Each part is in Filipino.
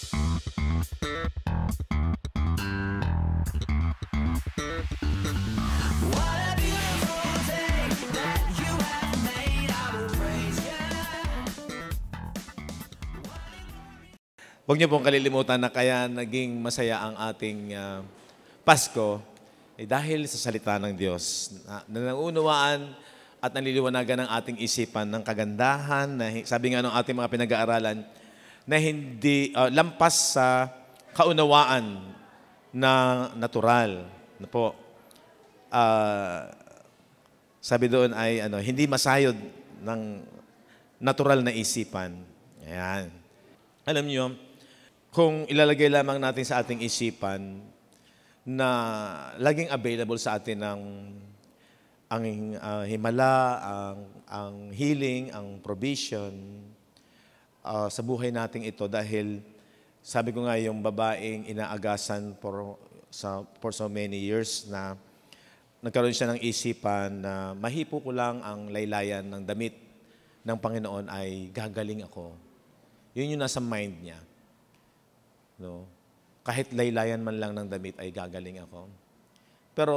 What a beautiful day that you have made. I will praise you. Huwag niyo pong kalilimutan na kaya naging masaya ang ating Pasko dahil sa salita ng Diyos na nangunawaan at naliliwanagan ng ating isipan ng kagandahan na sabi nga ng ating mga pinag-aaralan na hindi lampas sa kaunawaan na natural. Na po, sabi doon ay hindi masayod ng natural na isipan. Ayan. Alam niyo, kung ilalagay lamang natin sa ating isipan na laging available sa atin ang himala, ang healing, ang provision sa buhay nating ito dahil sabi ko nga yung babaeng inaagasan for so many years na nagkaroon siya ng isipan na mahipo ko lang ang laylayan ng damit ng Panginoon ay gagaling ako. Yun yung nasa mind niya. No? Kahit laylayan man lang ng damit ay gagaling ako. Pero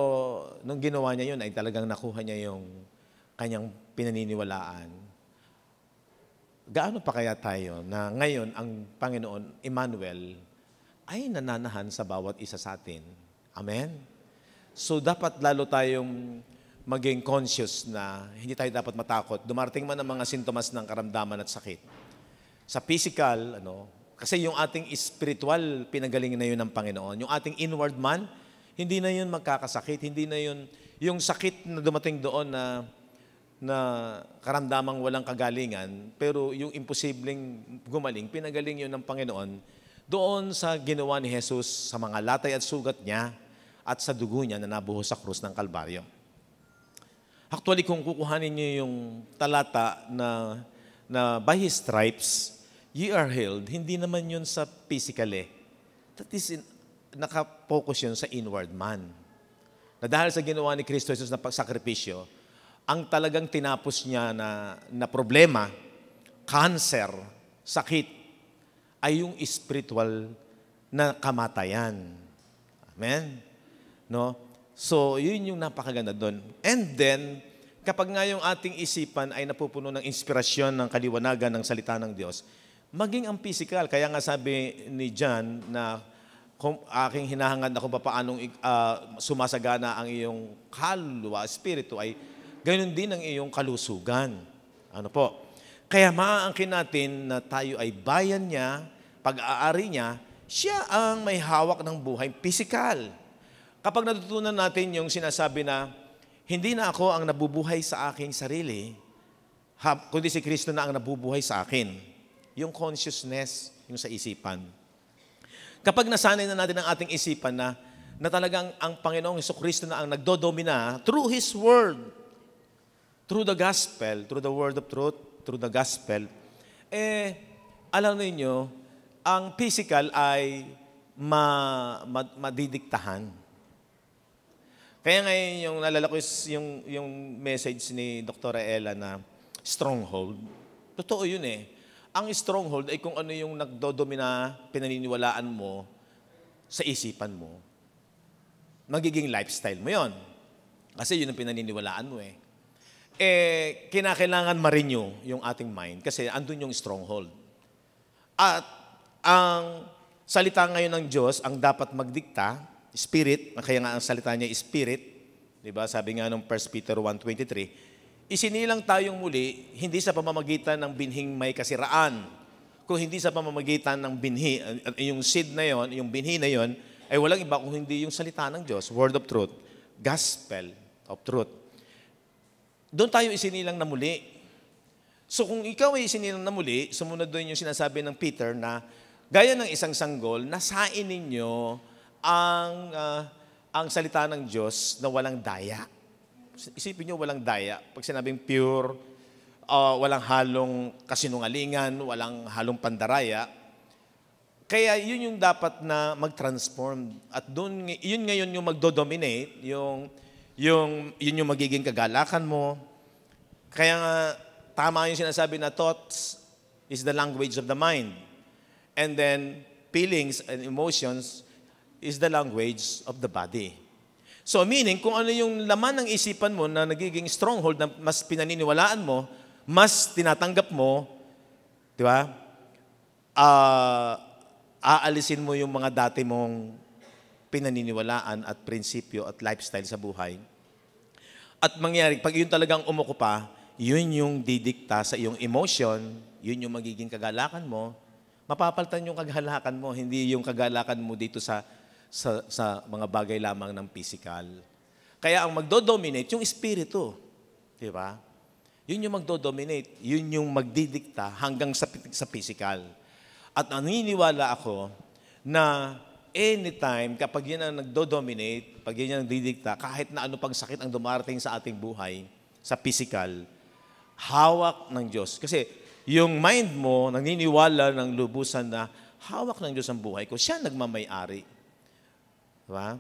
nung ginawa niya yun ay talagang nakuha niya yung kanyang pinaniniwalaan. Gaano pa kaya tayo na ngayon ang Panginoon, Emmanuel, ay nananahan sa bawat isa sa atin. Amen? So dapat lalo tayong maging conscious na hindi tayo dapat matakot. Dumarating man ang mga sintomas ng karamdaman at sakit. Sa physical, kasi yung ating spiritual, pinagaling na yun ng Panginoon. Yung ating inward man, hindi na yun magkakasakit. Hindi na yun, yung sakit na dumating doon na karamdamang walang kagalingan, pero yung imposibleng gumaling, pinagaling yun ng Panginoon doon sa ginawa ni Jesus sa mga latay at sugat niya at sa dugo niya na nabuhos sa krus ng Kalbaryo. Actually, kung kukuhanin niyo yung talata na by His stripes, ye are healed, hindi naman yun sa physical That is, nakapokus yun sa inward man. Na dahil sa ginawa ni Kristo Jesus na pagsakripisyo, ang talagang tinapos niya na problema, cancer, sakit, ay yung spiritual na kamatayan. Amen? No? So, yun yung napakaganda doon. And then, kapag nga yung ating isipan ay napupuno ng inspirasyon ng kaliwanagan ng salita ng Diyos, maging ang physical. Kaya nga sabi ni John na kung aking hinahangad na kung paanong sumasagana ang iyong kaluluwa, espiritu, ay ganoon din ang iyong kalusugan. Ano po? Kaya maaangkin natin na tayo ay bayan niya, pag-aari niya, siya ang may hawak ng buhay physical. Kapag natutunan natin yung sinasabi na, hindi na ako ang nabubuhay sa aking sarili, kundi si Kristo na ang nabubuhay sa akin. Yung consciousness, yung sa isipan. Kapag nasanay na natin ang ating isipan na talagang ang Panginoong Jesucristo na ang nagdodomina through His Word, through the gospel, through the word of truth, through the gospel, alam niyo, ang physical ay madidiktahan. Kaya ngayon yung nalala ko yung message ni Dr. Ella na stronghold. Totoo yun Ang stronghold ay kung ano yung nagdodomina, pinaniniwalaan mo sa isipan mo. Magiging lifestyle mo yon. Kasi yun ang pinaniniwalaan mo kinakailangan ma-renew yung ating mind kasi andun yung stronghold. At ang salita ngayon ng Diyos, ang dapat magdikta, spirit, kaya nga ang salita niya spirit, di ba? Sabi nga ng 1 Peter 1:23, isinilang tayong muli, hindi sa pamamagitan ng binhing may kasiraan, kung hindi sa pamamagitan ng binhi, yung seed na yon, yung binhi na yon, ay walang iba kung hindi yung salita ng Diyos, word of truth, gospel of truth. Doon tayo isinilang na muli. So kung ikaw ay isinilang na muli, sumunod doon yung sinasabi ng Peter na gaya ng isang sanggol, nasain ninyo ang salita ng Diyos na walang daya. Isipin nyo walang daya. Pag sinabing pure, walang halong kasinungalingan, walang halong pandaraya. Kaya yun yung dapat na mag-transform. At doon, yun ngayon yung magdodominate, yun yung magiging kagalakan mo. Kaya nga, tama yung sinasabi na thoughts is the language of the mind. And then, feelings and emotions is the language of the body. So meaning, kung ano yung laman ng isipan mo na nagiging stronghold na mas pinaniniwalaan mo, mas tinatanggap mo, di ba? Aalisin mo yung mga dati mong pinaniniwalaan at prinsipyo at lifestyle sa buhay. At mangyari, pag yun talagang umuko pa, yun yung didikta sa iyong emotion, yun yung magiging kagalakan mo, mapapalitan yung kagalakan mo, hindi yung kagalakan mo dito sa mga bagay lamang ng physical. Kaya ang magdodominate, yung espiritu. Di ba? Yun yung magdodominate. Yun yung magdidikta hanggang sa physical. At naniniwala ako na anytime, kapag yan ang nagdodominate, pag yan ang didikta, kahit na ano pang sakit ang dumarating sa ating buhay, sa physical, hawak ng Diyos. Kasi yung mind mo, naniniwala ng lubusan na hawak ng Diyos ang buhay ko, siya nagmamay-ari. Diba?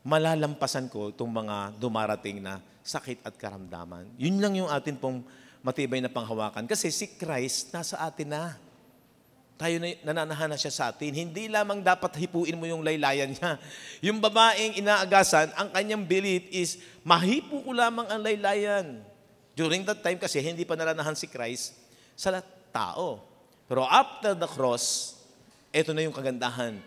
Malalampasan ko itong mga dumarating na sakit at karamdaman. Yun lang yung atin pong matibay na panghawakan. Kasi si Christ nasa atin na. Tayo na nananahan na siya sa atin. Hindi lamang dapat hipuin mo yung laylayan niya. Yung babaeng inaagasan, ang kanyang belief is, mahipo ko lamang ang laylayan. During that time kasi, hindi pa naranahan si Christ sa tao. Pero after the cross, ito na yung kagandahan.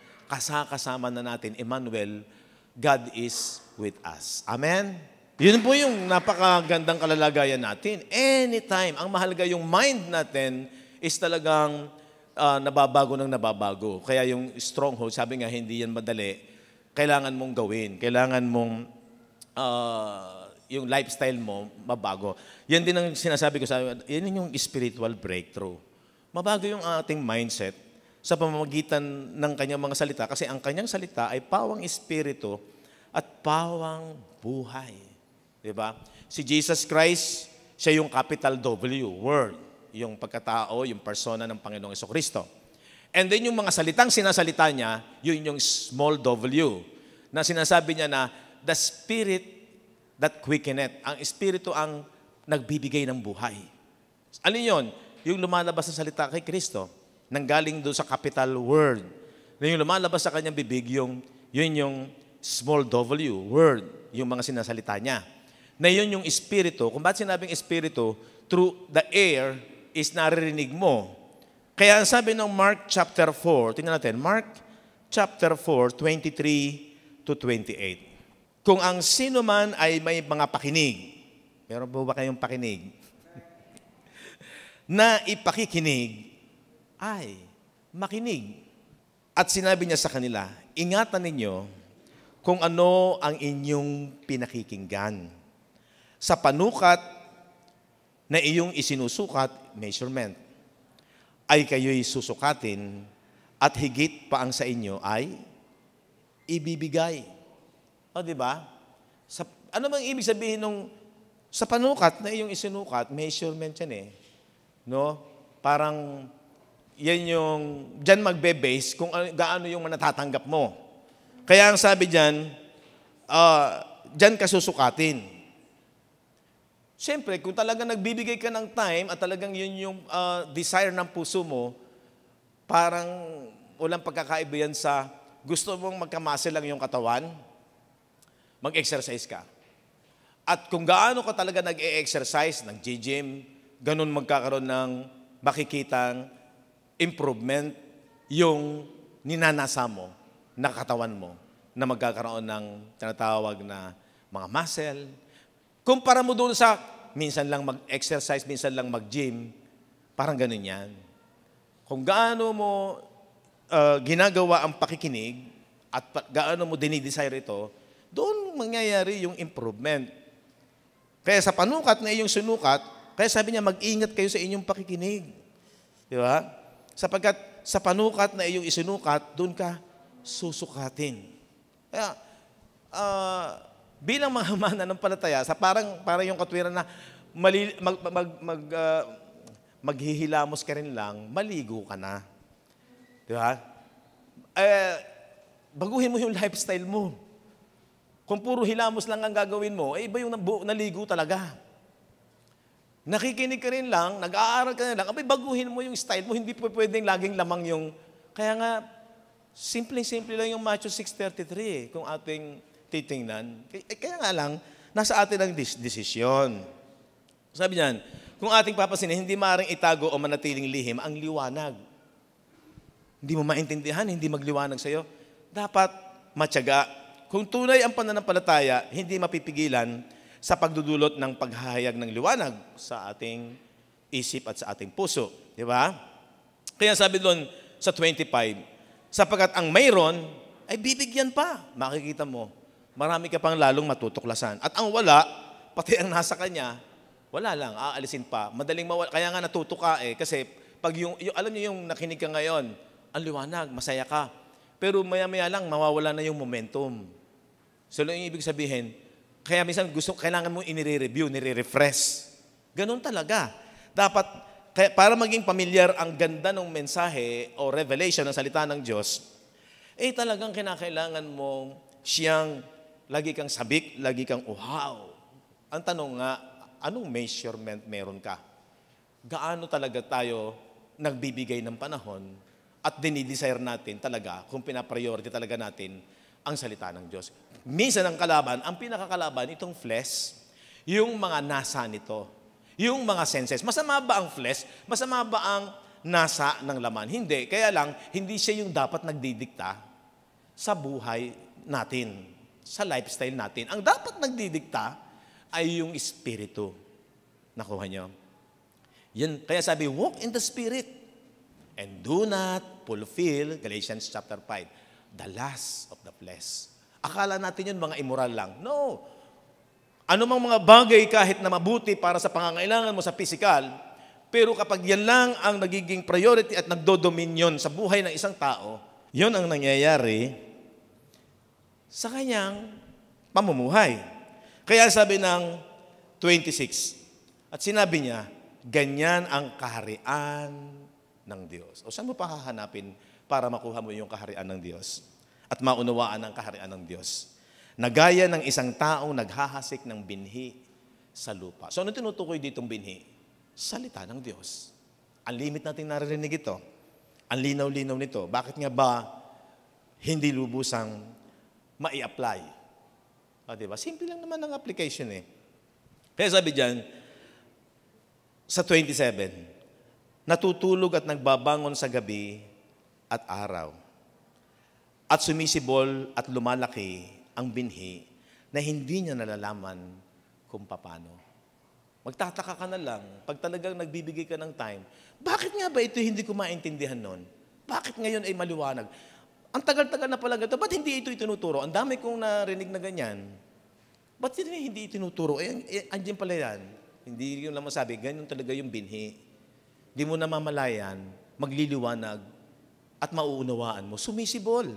Kasama na natin, Emmanuel, God is with us. Amen? Yun po yung napakagandang kalalagayan natin. Anytime, ang mahalaga yung mind natin is talagang nababago ng nababago. Kaya yung stronghold, sabi nga, hindi yan madali. Kailangan mong gawin. Kailangan mong yung lifestyle mo mabago. Yan din ang sinasabi ko sa yan yung spiritual breakthrough. Mabago yung ating mindset sa pamamagitan ng kanyang mga salita. Kasi ang kanyang salita ay pawang espiritu at pawang buhay. Diba? Si Jesus Christ, siya yung capital W, Word. Yung pagkatao, yung persona ng Panginoong Jesucristo. And then yung mga salitang sinasalita niya, yun yung small W. Na sinasabi niya na, the Spirit that quickeneth. Ang Espiritu ang nagbibigay ng buhay. Ano yun? Yung lumalabas sa salita kay Kristo. Nanggaling doon sa capital word. Na yung lumalabas sa kanyang bibig, yun yung small W, word, yung mga sinasalita niya. Na yun yung espiritu. Kung bakit sinabing espiritu, through the air is naririnig mo. Kaya ang sabi ng Mark chapter 4, tingnan natin, Mark chapter 4, 23 to 28. Kung ang sino man ay may mga pakinig, meron po ba kayong pakinig? Na ipakikinig, ay makinig. At sinabi niya sa kanila, ingatan ninyo kung ano ang inyong pinakikinggan. Sa panukat na iyong isinusukat, measurement, ay kayo'y susukatin at higit pa ang sa inyo ay ibibigay. O, di ba? Ano bang ibig sabihin nung sa panukat na iyong isinukat, measurement yan eh. No? Parang yan yung, dyan magbe-base kung gaano yung natatanggap mo. Kaya ang sabi dyan, dyan ka susukatin. Siyempre, kung talagang nagbibigay ka ng time at talagang yun yung desire ng puso mo, parang walang pagkakaiba yan sa gusto mong magkamase lang yung katawan, mag-exercise ka. At kung gaano ka talaga nag-e-exercise, nag-gym, ganun magkakaroon ng makikitang improvement yung ninanasa mo na katawan mo na magkakaroon ng tinatawag na mga muscle. Kumpara mo doon sa minsan lang mag-exercise, minsan lang mag-gym, parang ganun yan. Kung gaano mo ginagawa ang pakikinig at gaano mo dinidesire ito, doon mangyayari yung improvement. Kaya sa panukat na iyong sinukat, kaya sabi niya, mag-ingat kayo sa inyong pakikinig. Di ba? Sapagkat sa panukat na iyong isinukat, doon ka susukatin. Kaya, bilang mga mananampalataya, sa parang yung katwiran na maghihilamos ka rin lang, maligo ka na. Di ba? Baguhin mo yung lifestyle mo. Kung puro hilamos lang ang gagawin mo, iba yung naligo talaga. Nakikinig ka rin lang, nag-aaral ka rin lang, baguhin mo yung style mo, hindi po pwedeng laging lamang yung, kaya nga, Simpleng-simple lang yung Matthew 6:33 kung ating titingnan. Kaya nga lang, nasa atin ang desisyon. Sabi niyan, kung ating papasinin, hindi maaaring itago o manatiling lihim ang liwanag. Hindi mo maintindihan, hindi magliwanag sa'yo. Dapat matyaga. Kung tunay ang pananampalataya, hindi mapipigilan sa pagdudulot ng paghahayag ng liwanag sa ating isip at sa ating puso. Di ba? Kaya sabi doon sa 25, sapagkat ang mayroon ay bibigyan pa. Makikita mo, marami ka pang lalong matutuklasan. At ang wala, pati ang nasa kanya, wala lang, aalisin pa. Madaling mawala. Kaya nga natuto ka kasi pag alam niyo yung nakinig ka ngayon, ang liwanag, masaya ka. Pero maya-maya lang, mawawala na yung momentum. So, yung ibig sabihin, kaya minsan kailangan mo inire-review, nire-refresh. Ganun talaga. Dapat, para maging pamilyar ang ganda ng mensahe o revelation ng salita ng Diyos, talagang kinakailangan mo siyang lagi kang sabik, lagi kang uhaw. Ang tanong nga, anong measurement meron ka? Gaano talaga tayo nagbibigay ng panahon at dinidesire natin talaga kung pinapriority talaga natin ang salita ng Diyos. Minsan ang kalaban, ang pinakakalaban, itong flesh, yung mga nasa nito, yung mga senses. Masama ba ang flesh? Masama ba ang nasa ng laman? Hindi. Kaya lang, hindi siya yung dapat nagdidikta sa buhay natin, sa lifestyle natin. Ang dapat nagdidikta ay yung espiritu. Nakuha niyo? Yan, kaya sabi, walk in the Spirit and do not fulfill, Galatians chapter 5, the lust of the flesh. Akala natin yun mga immoral lang. No. Ano mang mga bagay kahit na mabuti para sa pangangailangan mo sa physical, pero kapag yan lang ang nagiging priority at nagdodominion sa buhay ng isang tao, yun ang nangyayari sa kanyang pamumuhay. Kaya sabi ng 26, at sinabi niya, ganyan ang kaharian ng Diyos. O saan mo pa hahanapin para makuha mo yung kaharian ng Diyos at maunawaan ang kaharian ng Diyos? Nagaya ng isang taong naghahasik ng binhi sa lupa. So ano tinutukoy ditong binhi? Salita ng Diyos. Ang limit natin naririnig ito. Ang linaw-linaw nito. Bakit nga ba hindi lubusang mai-apply? Diba? Simple lang naman ang application Kaya sabi dyan, sa 27, natutulog at nagbabangon sa gabi at araw. At sumisibol at lumalaki ang binhi na hindi niya nalalaman kung paano. Magtataka ka na lang pag talagang nagbibigay ka ng time. Bakit nga ba ito hindi ko maintindihan noon? Bakit ngayon ay maliwanag? Ang tagal-tagal na pala ito. Ba't hindi ito itinuturo? Ang dami kong narinig na ganyan. Ba't hindi itinuturo? Andiyan pala yan. Hindi yung lang masabi, ganyan talaga yung binhi. Di mo namamalayan, magliliwanag, at mauunawaan mo. Sumisibol.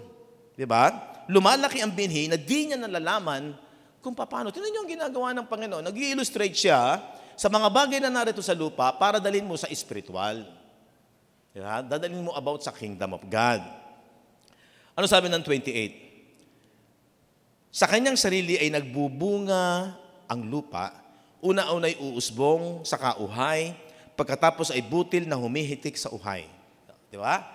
Diba? Lumalaki ang binhi na di niya nalalaman kung paano. Tingnan niyo ang ginagawa ng Panginoon. Nag-i-illustrate siya sa mga bagay na narito sa lupa para dalhin mo sa spiritual. Diba? Dadalhin mo about sa kingdom of God. Ano sabi ng 28? Sa kanyang sarili ay nagbubunga ang lupa, una-una'y uusbong sa kauhay, pagkatapos ay butil na humihitik sa uhay. Di ba?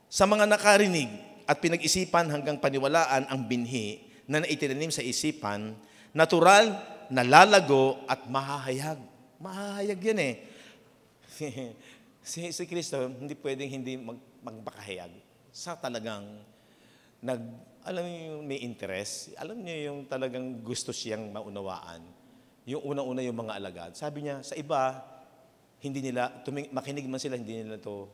Sa mga nakarinig at pinag-isipan hanggang paniwalaan ang binhi na naitinanim sa isipan, natural na lalago at mahahayag. Mahahayag yan si Kristo, hindi pwedeng hindi magpakahayag. Sa talagang alam niyo yung may interest, alam niyo yung talagang gusto siyang maunawaan. Yung una-una yung mga alagad. Sabi niya, sa iba, hindi nila, makinig man sila, hindi nila ito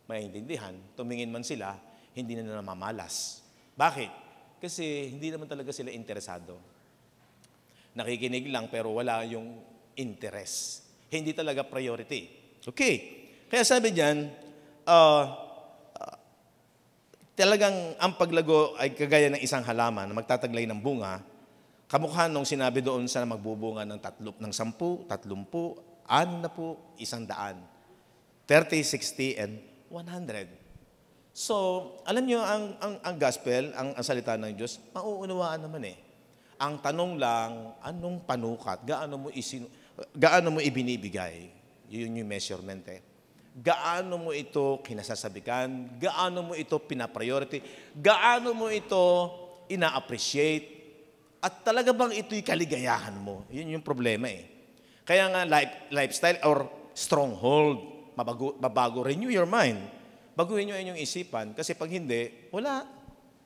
maintindihan. Tumingin man sila, hindi nila namamalas. Bakit? Kasi hindi naman talaga sila interesado. Nakikinig lang pero wala yung interest. Hindi talaga priority. Okay. Kaya sabi diyan, talagang ang paglago ay kagaya ng isang halaman na magtataglay ng bunga, kamukha nung sinabi doon sa magbubunga ng 10, 30, 60, 100, 30, 60, and 100. So, alam nyo, ang gospel, ang salita ng Diyos, mauunawaan naman Ang tanong lang, anong panukat? Gaano mo ibinibigay? Yun yung measurement gaano mo ito kinasasabikan, gaano mo ito pinapriority, gaano mo ito ina-appreciate, at talaga bang ito'y kaligayahan mo? Yun yung problema eh. Kaya nga lifestyle or stronghold, mabago, renew your mind. Baguhin nyo inyong isipan kasi pag hindi, wala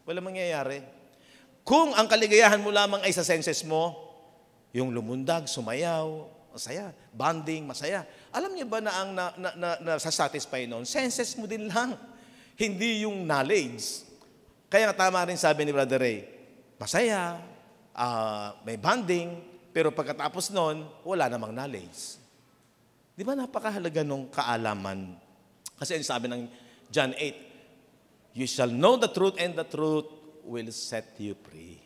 mangyayari. Kung ang kaligayahan mo lamang ay sa senses mo, yung lumundag, sumayaw, masaya, bonding, masaya. Alam niyo ba na ang sasatisfy noon? Senses mo din lang, hindi yung knowledge. Kaya tama rin sabi ni Brother Ray, masaya, may bonding, pero pagkatapos noon, wala namang knowledge. Di ba napakahalaga nung kaalaman? Kasi ang sabi ng John 8, you shall know the truth and the truth will set you free.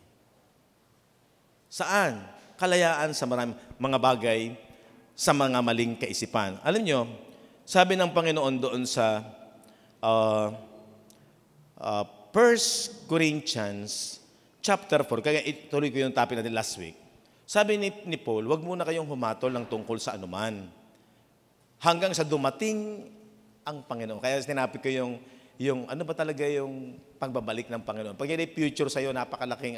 Saan? Kalayaan sa maraming mga bagay, sa mga maling kaisipan. Alam nyo, sabi ng Panginoon doon sa 1 Corinthians chapter 4, kaya ituloy ko yung topic natin last week. Sabi ni Paul, wag muna kayong humatol ng tungkol sa anuman. Hanggang sa dumating ang Panginoon. Kaya tinapik ko yung ano ba talaga yung pagbabalik ng Panginoon. Pag yun ay future sa'yo, napakalaking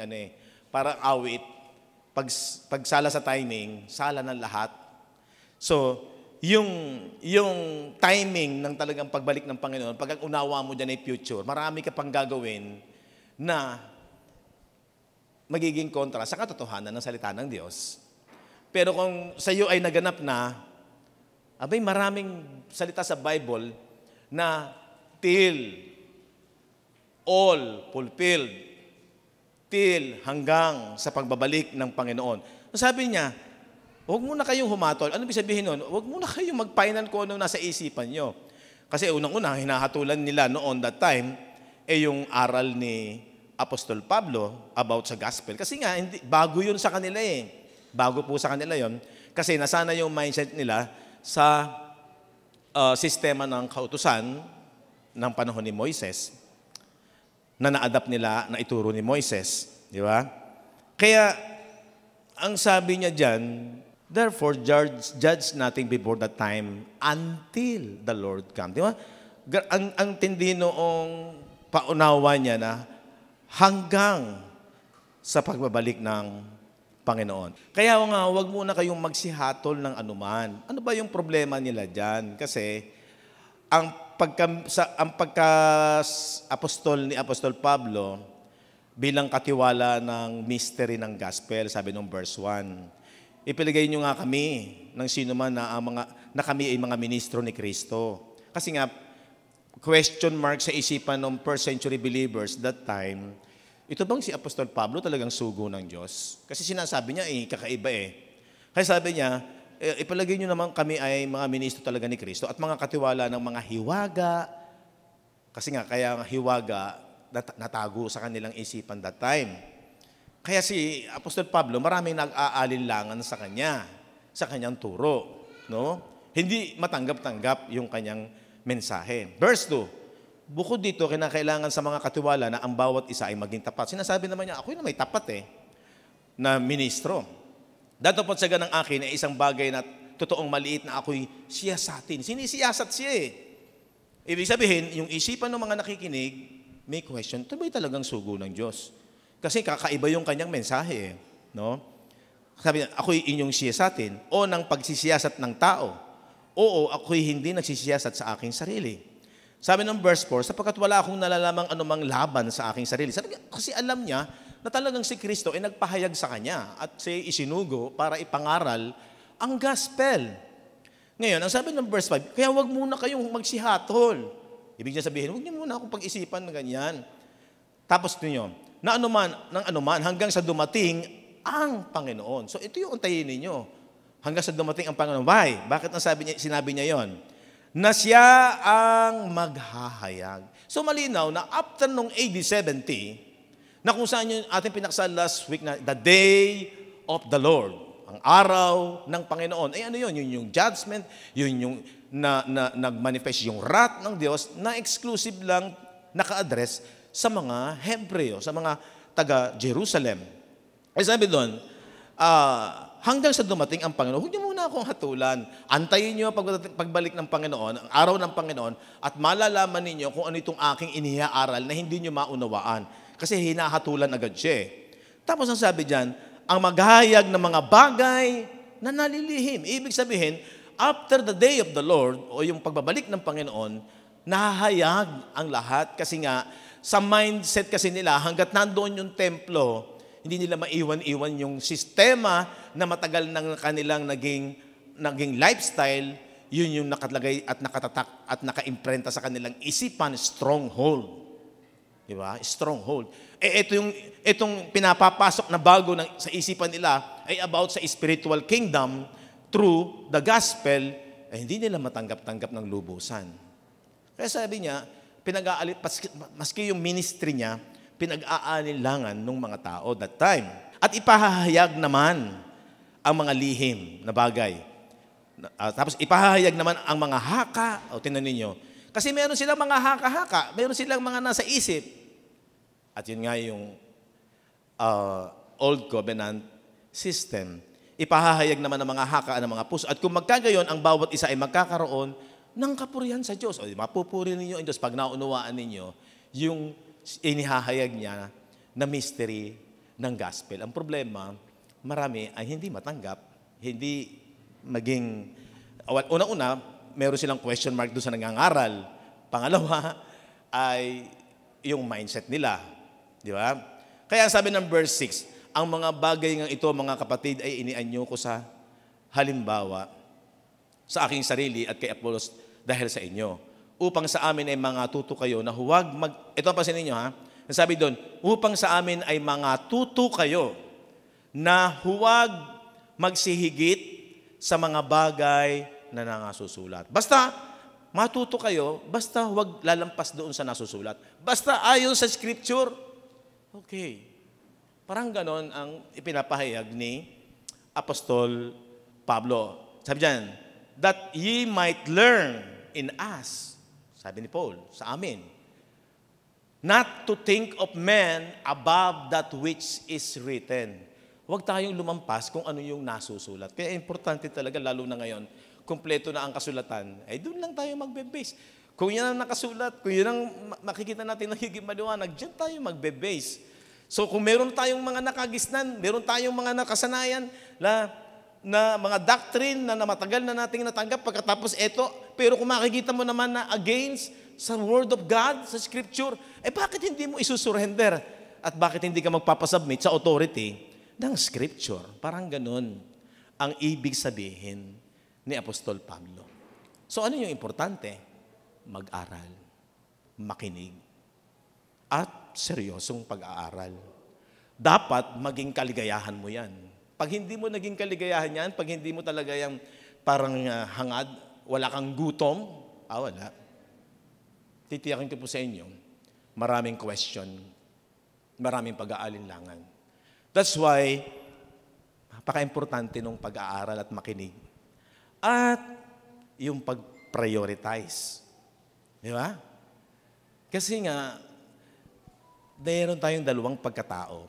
parang awit. Pagsala sa timing, sala ng lahat. So, yung timing ng talagang pagbalik ng Panginoon, pag ang unawa mo dyan ay future, marami ka pang gagawin na magiging kontra sa katotohanan ng salita ng Diyos. Pero kung sa iyo ay naganap na, abay maraming salita sa Bible na till all fulfilled, till hanggang sa pagbabalik ng Panginoon. Sabi niya, huwag muna kayong humatol. Ano ibig sabihin nun? Huwag muna kayong magpainan kung ano nasa isipan nyo. Kasi unang-una, hinahatulan nila noon that time, yung aral ni Apostol Pablo about sa gospel. Kasi nga, bago yun sa kanila eh. Bago po sa kanila yun. Kasi nasana yung mindset nila sa sistema ng kautusan ng panahon ni Moises na na-adapt nila na ituro ni Moises. Di ba? Kaya, ang sabi niya dyan, therefore, judge nothing before the time until the Lord come. Di ba? Ang tindi noong paunawa niya na hanggang sa pagbabalik ng Panginoon. Kaya nga, huwag muna kayong magsihatol ng anuman. Ano ba yung problema nila dyan? Kasi, ang pagka-apostol ni Apostol Pablo bilang katiwala ng mystery ng gospel, sabi nung verse 1, ipilagay nyo nga kami ng sino man na kami ay mga ministro ni Kristo. Kasi nga, question mark sa isipan ng first century believers that time, ito bang si Apostol Pablo talagang sugo ng Diyos? Kasi sinasabi niya, kakaiba eh. Kaya sabi niya, ipalagay niyo naman kami ay mga ministro talaga ni Kristo at mga katiwala ng mga hiwaga. Kasi nga, kaya hiwaga natago sa kanilang isipan that time. Kaya si Apostol Pablo, maraming nag-aalinlangan sa kanya, sa kanyang turo. No? Hindi matanggap-tanggap yung kanyang mensahe. Verse 2, bukod dito, kinakailangan sa mga katiwala na ang bawat isa ay maging tapat. Sinasabi naman niya, ako na may tapat na ministro. Datapot sa ganang akin ay isang bagay na totoong maliit na ako'y siyasatin. Sinisiyasat siya Ibig sabihin, yung isipan ng mga nakikinig, may question, ito ba'y talagang sugo ng Diyos? Kasi kakaiba yung kanyang mensahe. No? Sabi niya, ako'y inyong siyasatin o ng pagsisiyasat ng tao. Oo, ako'y hindi nagsisiyasat sa aking sarili. Sabi ng verse 4, sapagkat wala akong nalalamang anumang laban sa aking sarili. Kasi alam niya na talagang si Kristo ay nagpahayag sa kanya at siya isinugo para ipangaral ang gospel. Ngayon, ang sabi ng verse 5, kaya wag muna kayong magsihatol. Ibig niya sabihin, wag niyo muna akong pag-isipan na ganyan. Tapos ninyo, na anuman hanggang sa dumating ang Panginoon. So ito yung untayin ninyo. Hanggang sa dumating ang Panginoon. Why? Bakit sinabi niya yon? Na siya ang maghahayag. So malinaw na after nung AD 70, na kung saan yung ating pinaksal last week na the day of the Lord, ang araw ng Panginoon. Ano yun? Yun yung judgment, yun yung nag-manifest yung wrath ng Diyos na exclusive lang naka-address sa mga Hebreo, sa mga taga-Jerusalem. Ay sabi doon, hanggang sa dumating ang Panginoon. Huwag niyo muna akong hatulan. Antayin niyo ang pagbalik ng Panginoon, ang araw ng Panginoon, at malalaman ninyo kung ano itong aking inihaaral na hindi niyo maunawaan. Kasi hinahatulan agad siya. Tapos ang sabi diyan, ang maghahayag ng mga bagay na nalilihim. Ibig sabihin, after the day of the Lord, o yung pagbabalik ng Panginoon, nahahayag ang lahat kasi nga, sa mindset kasi nila, hanggat nandoon yung templo, hindi nila maiwan-iwan yung sistema na matagal ng kanilang naging lifestyle, yun yung nakalagay at nakatatak at nakaimprenta sa kanilang isipan, stronghold. Di ba? Stronghold. Itong pinapapasok na bago sa isipan nila ay about sa spiritual kingdom through the gospel, hindi nila matanggap-tanggap ng lubusan. Kaya sabi niya, maski yung ministry niya, pinag-aanilangan ng mga tao that time. At ipahahayag naman ang mga lihim na bagay. Tapos ipahahayag naman ang mga haka. O tinan ninyo. Kasi meron silang mga haka-haka. Meron silang mga nasa isip. At yun nga yung Old Covenant system. Ipahahayag naman ang mga haka ng mga puso. At kung magkagayon, ang bawat isa ay magkakaroon ng kapurihan sa Diyos. O mapupuri ninyo ang Diyos pag naunawaan ninyo yung inihahayag niya na mystery ng gospel. Ang problema, marami ay hindi matanggap, hindi maging, una-una, meron silang question mark doon sa nangangaral. Pangalawa, ay yung mindset nila. Di ba? Kaya sabi ng verse 6, ang mga bagay ng ito, mga kapatid, ay inianyo ko sa halimbawa sa aking sarili at kay Apollos dahil sa inyo. Upang sa amin ay mga tuto kayo na huwag ito ang pansin ninyo ha, sabi doon, upang sa amin ay mga tuto kayo na huwag magsihigit sa mga bagay na nangasusulat. Basta, matuto kayo, basta huwag lalampas doon sa nasusulat. Basta ayon sa scripture, okay. Parang ganon ang ipinapahayag ni Apostol Pablo. Sabi diyan, that ye might learn in us, sabi ni Paul, sa amin, not to think of men above that which is written. Huwag tayong lumampas kung ano yung nasusulat. Kaya importante talaga, lalo na ngayon, kumpleto na ang kasulatan, ay doon lang tayo magbe-base. Kung yan ang nakasulat, kung yan ang makikita natin nagiging maliwanag, dyan tayo magbe-base. So kung meron tayong mga nakagisnan, meron tayong mga nakasanayan na mga doctrine na matagal na nating natanggap pagkatapos ito, pero kung makikita mo naman na against sa Word of God, sa Scripture, bakit hindi mo isusurrender? At bakit hindi ka magpapasubmit sa authority ng Scripture? Parang ganun ang ibig sabihin ni Apostol Pablo. So ano yung importante? Mag-aral, makinig, at seryosong pag-aaral. Dapat maging kaligayahan mo yan. Pag hindi mo naging kaligayahan yan, pag hindi mo talaga yung parang hangad, wala kang gutom, wala. Titiyakin ko po sa inyo, maraming question, maraming pag-aalinlangan. That's why, napaka-importante nung pag-aaral at makinig. At yung pag-prioritize. Di ba? Kasi nga, mayroon tayong dalawang pagkatao.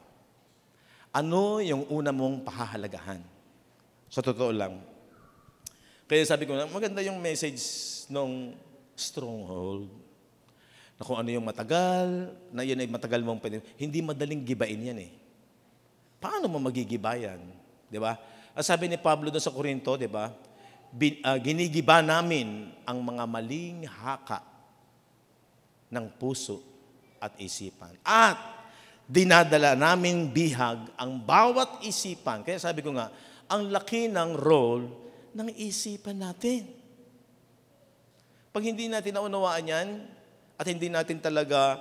Ano yung una mong pahahalagahan? Sa totoo lang. Kaya sabi ko, maganda yung message nung stronghold. Na kung ano yung matagal, na yun ay matagal mong hindi madaling gibain yan eh. Paano mo magigiba yan? Di ba? Sabi ni Pablo doon sa Corinto, di ba? Ginigiba namin ang mga maling haka ng puso at isipan. At dinadala namin bihag ang bawat isipan. Kaya sabi ko nga, ang laki ng role ng isipan natin. Pag hindi natin naunawaan yan, at hindi natin talaga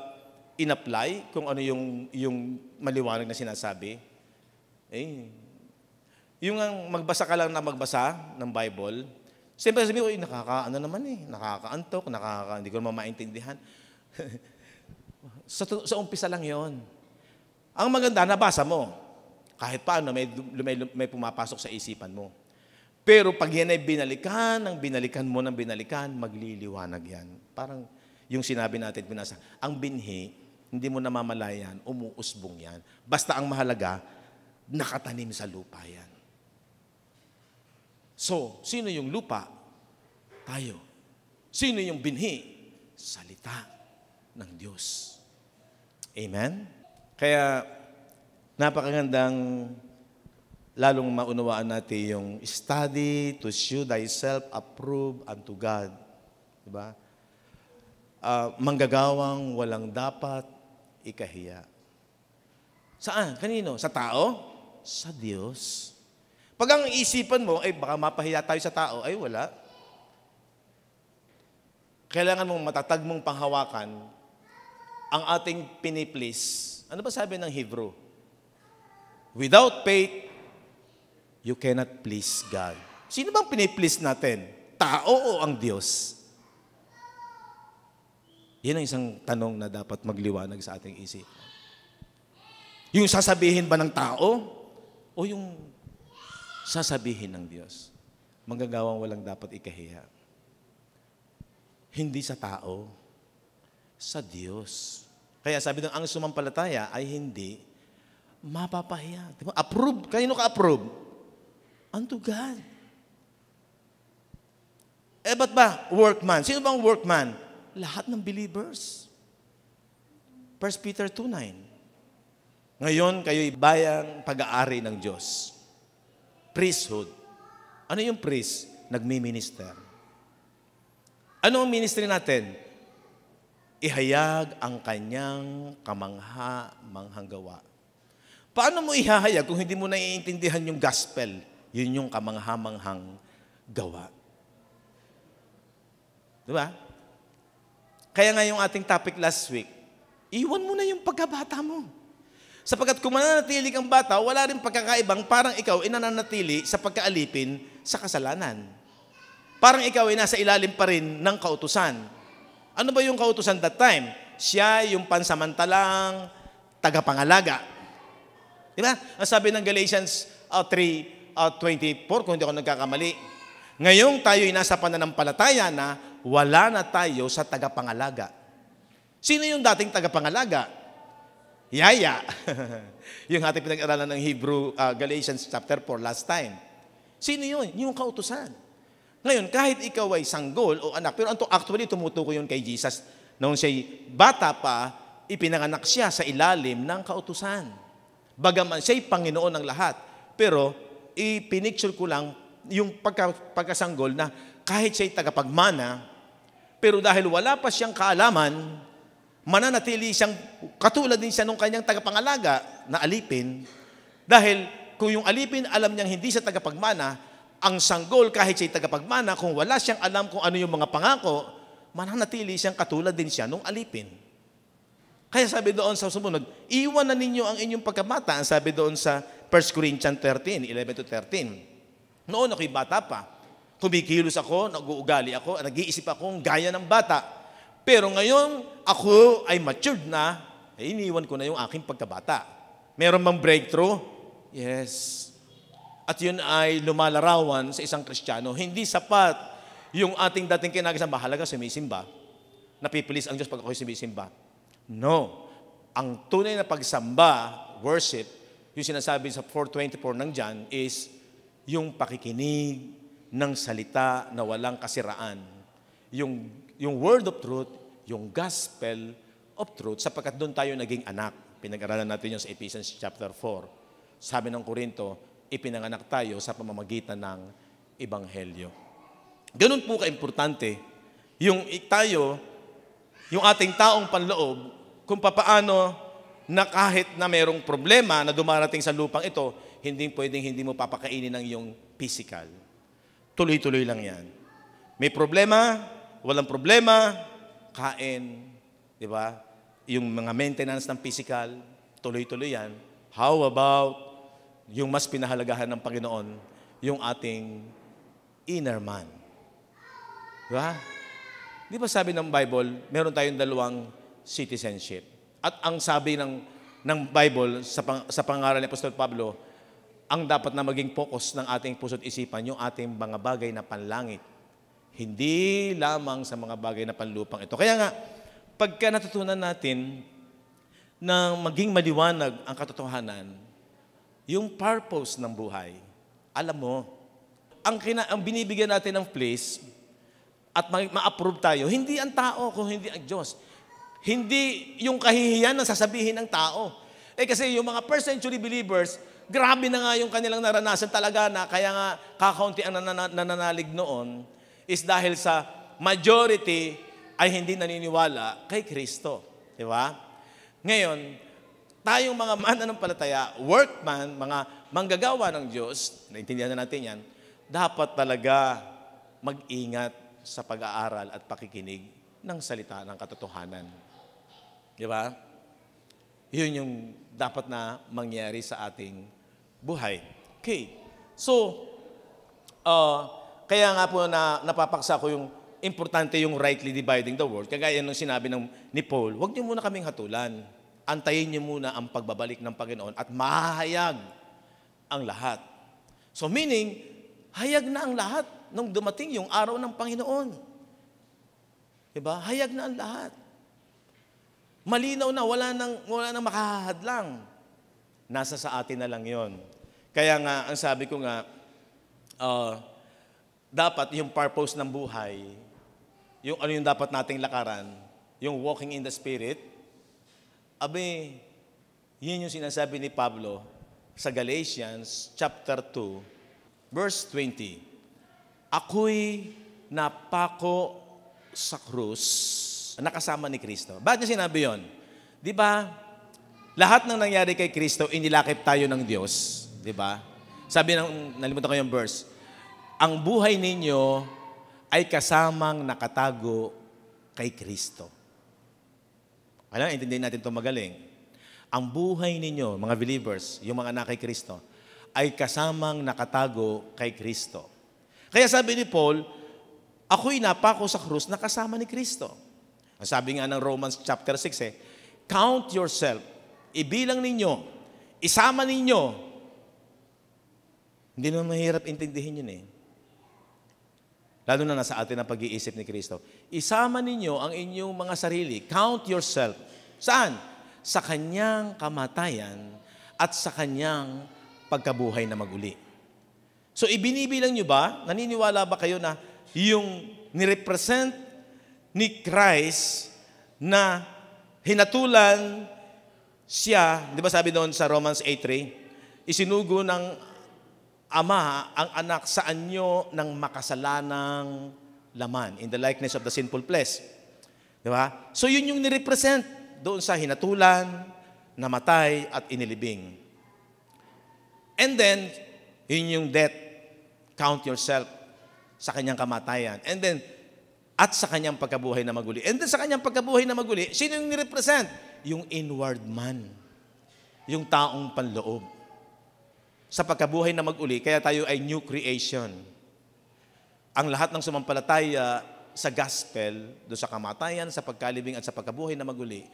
in-apply kung ano yung maliwanag na sinasabi, yung magbasa ka lang na magbasa ng Bible, siyempre sabi ko, nakakaano naman nakakaantok, hindi ko naman maintindihan. Sa umpisa lang yon. Ang maganda, nabasa mo. Kahit paano, may pumapasok sa isipan mo. Pero pag yan ay binalikan mo ng binalikan, magliliwanag yan. Parang yung sinabi natin, binasa, ang binhi, hindi mo namamalayan, umuusbong yan. Basta ang mahalaga, nakatanim sa lupa yan. So, sino yung lupa? Tayo. Sino yung binhi? Salita ng Diyos. Amen? Kaya, napakagandang lalong maunawaan natin yung study to show thyself approved unto God. Diba? Manggagawang walang dapat ikahiya. Saan? Kanino? Sa tao? Sa Diyos. Pag ang isipan mo, ay baka mapahiya tayo sa tao, ay wala. Kailangan mong matatag mong panghawakan ang ating piniplease. Ano ba sabi ng Hebrew? Without faith, you cannot please God. Sino bang piniplease natin? Tao o ang Diyos? Yan ang isang tanong na dapat magliwanag sa ating isip. Yung sasabihin ba ng tao o yung sasabihin ng Diyos? Manggagawang walang dapat ikahiya. Hindi sa tao, sa Diyos. Kaya sabi ng ang sumampalataya ay hindi mapapahiya. Diba? Approve. Kanino ka approve? Unto God. Ba't ba? Workman. Sino bang workman? Lahat ng believers. 1 Peter 2:9. Ngayon, kayo'y bayang pag-aari ng Diyos. Priesthood. Ano yung priest? Nagmi-minister. Ano ang ministry natin? Ihayag ang kanyang kamangha-manghang gawa. Paano mo ihahayag kung hindi mo naiintindihan yung gospel? Yun yung kamangha-manghang gawa. Diba? Kaya nga yung ating topic last week, iwan mo na yung pagkabata mo. Sapagkat kung mananatili kang bata, wala rin pagkakaibang parang ikaw ay nananatili sa pagkaalipin sa kasalanan. Parang ikaw ay nasa ilalim pa rin ng kautusan. Ano ba yung kautusan that time? Siya yung pansamantalang tagapangalaga. Diba? Ang sabi ng Galatians 3:24, kung hindi ako nagkakamali, ngayong tayo ay nasa pananampalataya na wala na tayo sa tagapangalaga. Sino yung dating tagapangalaga? Yaya. Yung ating pinag-aralan ng Hebrew, Galatians chapter 4 last time. Sino yun? Yung kautusan. Ngayon, kahit ikaw ay sanggol o anak, pero actually tumutuko yun kay Jesus. Noong siya'y bata pa, ipinanganak siya sa ilalim ng kautusan. Bagaman siya'y Panginoon ng lahat. Pero, ipinicture ko lang yung pagkasanggol na kahit siya'y tagapagmana, pero dahil wala pa siyang kaalaman, mananatili siyang, katulad din siya nung kanyang tagapangalaga na alipin. Dahil kung yung alipin alam niyang hindi siya tagapagmana, ang sanggol kahit siya'y tagapagmana, kung wala siyang alam kung ano yung mga pangako, mananatili siyang katulad din siya nung alipin. Kaya sabi doon sa sumunod, iwan na ninyo ang inyong pagkabata. Ang sabi doon sa 1 Corinthians 13, 11-13. Noon ako'y bata pa. Kumikilos ako, nag-uugali ako, nag-iisip akong gaya ng bata. Pero ngayon, ako ay matured na, iniwan ko na yung aking pagkabata. Meron bang breakthrough? Yes. At yun ay lumalarawan sa isang Kristiyano. Hindi sapat yung ating dating kinagasan, mahalaga sumisimba. Napipilis ang Diyos pag ako'y sumisimba. No. Ang tunay na pagsamba, worship, yung sinasabi sa 4:24 ng John is yung pakikinig ng salita na walang kasiraan. Yung word of truth, yung gospel of truth, sapagkat doon tayo naging anak. Pinag-aralan natin yun sa Ephesians chapter 4. Sabi ng Korinto, ipinanganak tayo sa pamamagitan ng Ebanghelyo. Ganun po ka-importante yung tayo, yung ating taong panloob, kung papaano na kahit na mayroong problema na dumarating sa lupang ito, hindi pwedeng hindi mo papakainin ng iyong physical. Tuloy-tuloy lang yan. May problema, walang problema, kain, di ba? Yung mga maintenance ng physical, tuloy-tuloy yan. How about yung mas pinahalagahan ng Panginoon, yung ating inner man? Di ba? Di ba sabi ng Bible, meron tayong dalawang citizenship. At ang sabi ng Bible sa pangaral ni Apostol Pablo, ang dapat na maging focus ng ating puso't isipan, yung ating mga bagay na panlangit. Hindi lamang sa mga bagay na panlupang ito. Kaya nga, pagka natutunan natin na maging maliwanag ang katotohanan, yung purpose ng buhay, alam mo, ang binibigyan natin ng place at ma-approve tayo, hindi ang tao kung hindi ang Diyos. Hindi yung kahihiyan na sasabihin ng tao. Kasi yung mga first century believers, grabe na nga yung kanilang naranasan talaga na kaya nga kakaunti ang nananalig noon is dahil sa majority ay hindi naniniwala kay Kristo. Di ba? Ngayon, tayong mga mananampalataya, workman, mga manggagawa ng Diyos, naintindihan na natin yan, dapat talaga mag-ingat sa pag-aaral at pakikinig ng salita ng katotohanan. Di ba? Yun yung dapat na mangyari sa ating buhay. Okay. So, kaya nga po na napapaksa ko yung importante yung rightly dividing the word. Kagaya nung sinabi ni Paul, huwag niyo muna kaming hatulan. Antayin niyo muna ang pagbabalik ng Panginoon at mahayag ang lahat. So meaning, hayag na ang lahat nung dumating yung araw ng Panginoon. Diba? Hayag na ang lahat. Malinaw na, wala nang makahadlang. Nasa sa atin na lang yon. Kaya nga, ang sabi ko nga, dapat yung purpose ng buhay, yung ano yung dapat nating lakaran, yung walking in the Spirit, yun yung sinasabi ni Pablo sa Galatians chapter 2, verse 20. Ako'y napako sa krus, nakasama ni Kristo. Bakit niya sinabi yun? Di ba, lahat ng nangyari kay Kristo, inilakip tayo ng Diyos. Di ba? Sabi nalimutan ko yung verse, ang buhay ninyo ay kasamang nakatago kay Kristo. Alam, intindihin natin ito magaling. Ang buhay ninyo, mga believers, yung mga anak kay Kristo, ay kasamang nakatago kay Kristo. Kaya sabi ni Paul, ako'y napako sa krus na kasama ni Kristo. Ang sabi nga ng Romans chapter 6, count yourself, ibilang ninyo, isama ninyo. Hindi naman mahirap intindihin yun Lalo na nasa atin ang pag-iisip ni Kristo. Isama ninyo ang inyong mga sarili. Count yourself. Saan? Sa kanyang kamatayan at sa kanyang pagkabuhay na maguli. So, ibinibilang nyo ba? Naniniwala ba kayo na yung nirepresent ni Christ na hinatulan siya, di ba sabi doon sa Romans 8:3, isinugo ng Ama ang anak sa anyo ng makasalanang laman, in the likeness of the sinful flesh. Di ba? So yun yung nirepresent doon sa hinatulan, namatay, at inilibing. And then, yun yung death. Count yourself sa kanyang kamatayan. And then, at sa kanyang pagkabuhay na maguli. And then sa kanyang pagkabuhay na maguli, sino yung nirepresent? Yung inward man. Yung taong panloob. Sa pagkabuhay na maguli, kaya tayo ay new creation. Ang lahat ng sumampalataya sa gospel, doon sa kamatayan, sa pagkalibing at sa pagkabuhay na maguli,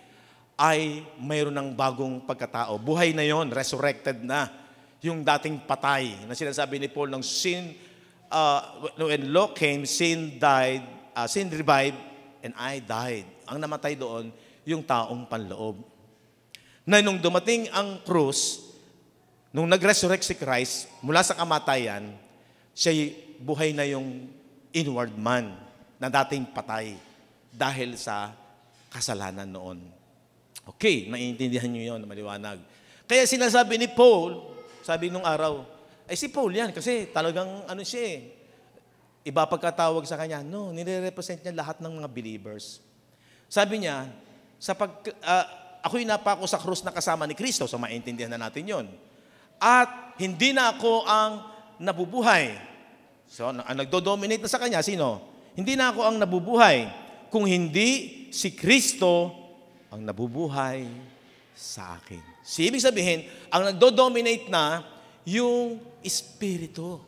ay mayroon ng bagong pagkatao. Buhay na yon, resurrected na. Yung dating patay, na sinasabi ni Paul ng sin, when law came, sin died, sin revived, and I died. Ang namatay doon, yung taong panloob. Na nung dumating ang krus, nung nag-resurrect si Christ, mula sa kamatayan, siya'y buhay na yung inward man na dating patay dahil sa kasalanan noon. Okay, naiintindihan nyo yun, maliwanag. Kaya sinasabi ni Paul, sabi nung araw, ay si Paul yan kasi talagang siya iba pagkatawag sa kanya. No, nire-represent niya lahat ng mga believers. Sabi niya, ako'y napako sa krus na kasama ni Kristo, so maintindihan na natin yon. At hindi na ako ang nabubuhay. So, ang nagdo-dominate na sa kanya, sino? Hindi na ako ang nabubuhay, kung hindi si Kristo ang nabubuhay sa akin. So, ibig sabihin, ang nagdo-dominate na yung Espiritu.